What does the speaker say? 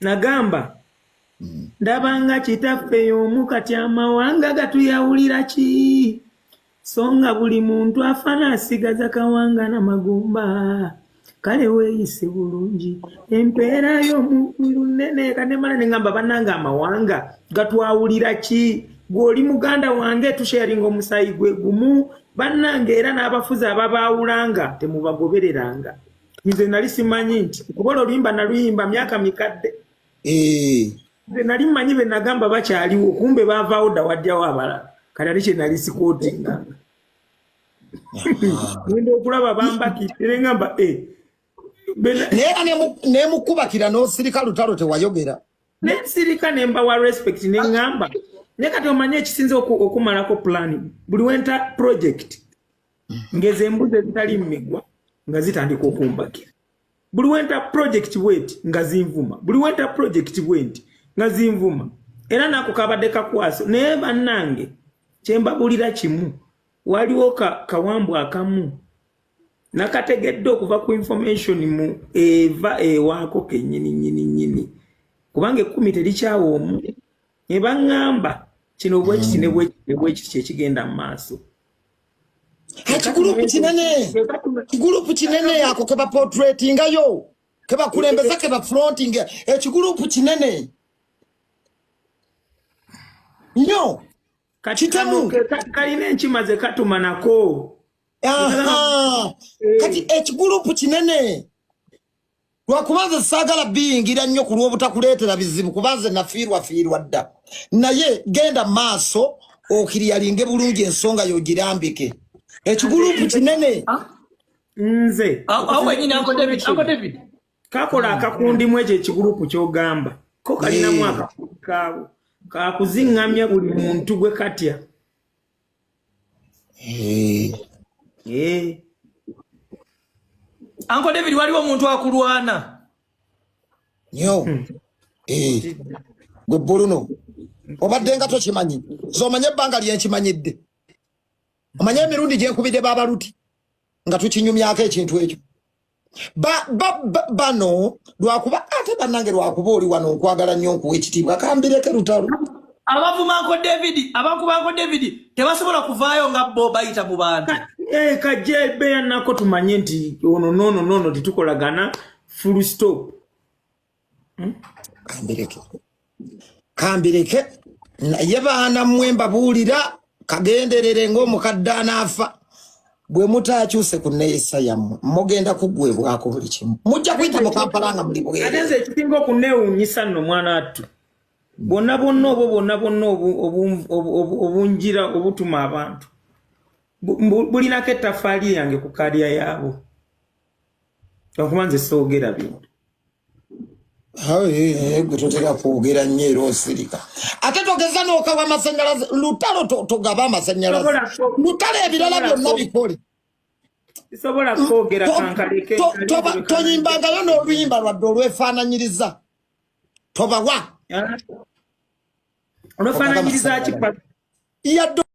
nagamba ndabanga kitaffe y'omu kati amawanga gatuyawulira ki songa buli muntu afana asigaza kawanga n'amagumba kale weeyise bulungi empeera y'omuntu nene kanemala nengamba bannanga amawanga gatwawulira ki gw'oli muganda wange tusharinga omusayi gwe gumu bannange era n'abafuzi ababaawulanga temubagobereranga nze nali simanyi nti kubola oluyimba naluyimba myaka mikadde nze nali mmanyi be nagamba bakyaliwo kumbe baavaawo dda wajjawo abalala kale ali kye nali sikootinga ngenda okulaba bambakitire ngamba nemukubakira n'osirika lutalo tewayogera nensirika nembawa respect neŋŋamba naye kati omanye ekisinze okumalako plan buli wenta project ngeze embuzi ezitali mmigwa nga zitandika okumbakira buli wenta project bweti nga zinvuma buli wenta project bwenti nga zinvuma era nako kabadde kakwaso naye bannange kyembabulira kimu waliwo kawambwa akamu nakategedde okuva ku information mu eva ewaako kennyini kubanga 10 terikyawo omu ne baŋŋamba kino bwekiti ne bwekiti kyekigenda mu maaso ekigurupu kinene ako kebaportratingayo kebakulembeza kebafronting ekigurupu kinene nnyo kitemu kalina enkimaze katuma nako kati ekigurupu kinene lwakubanza saagala biyingira nnyo ku lw'obutakuleetera bizibu kubanze nafiirwafiirwa dda naye genda maaso okiriyalinge bulungi ensonga yogirambike ekigurupu kinene nze David kakola akakundimu ekyo ekigurupu kyogamba ko kalinamu akakundu kaabo kakuziŋŋamya buli muntu gwe katya Uncle David waliwo omuntu akulwana nyo gwe buluno obadde nga tokimanyi zomanye ebbanga lyenkimanyidde omanye emirundi gyenkubidde babaluti nga tukinyumyako ekintu ekyo bano lwakuba ate bannange lwakuba oli wano nkwagala nnyo nkuwa ekitiibwa kambireke lutalo abavuma Uncle David tebasobola kuvaayo nga bo bayita mu bantu kajja beya nako tumanye nti ono nono titukolagana full stop kambireke naye baana mmwe mbabuulira kagenderere ng'omukadde anaafa bwe mutaakyuse ku nneeyisa yammwe mugenda kuggwebwako buli kimu mujja kuyita mu Kampala nga muli bwereere ate nze ekisinga okuneewuunyisa nno mwana wattu bonna obunjira obutuma abantu bulinako ettafaali yange ku kaalya yaabo okuba nze soogera bintu gwe totera kwogera nnyo era osirika ate togeza n'okawa amasannyalaze lutalo togaba amasannyalaze lutalo ebirala byonna bikole sobola kwogera kankaleke tonyimbangayo n'oluyimba lwadde olwefaananyiriza tobawa olwefaananyiriza ki yadde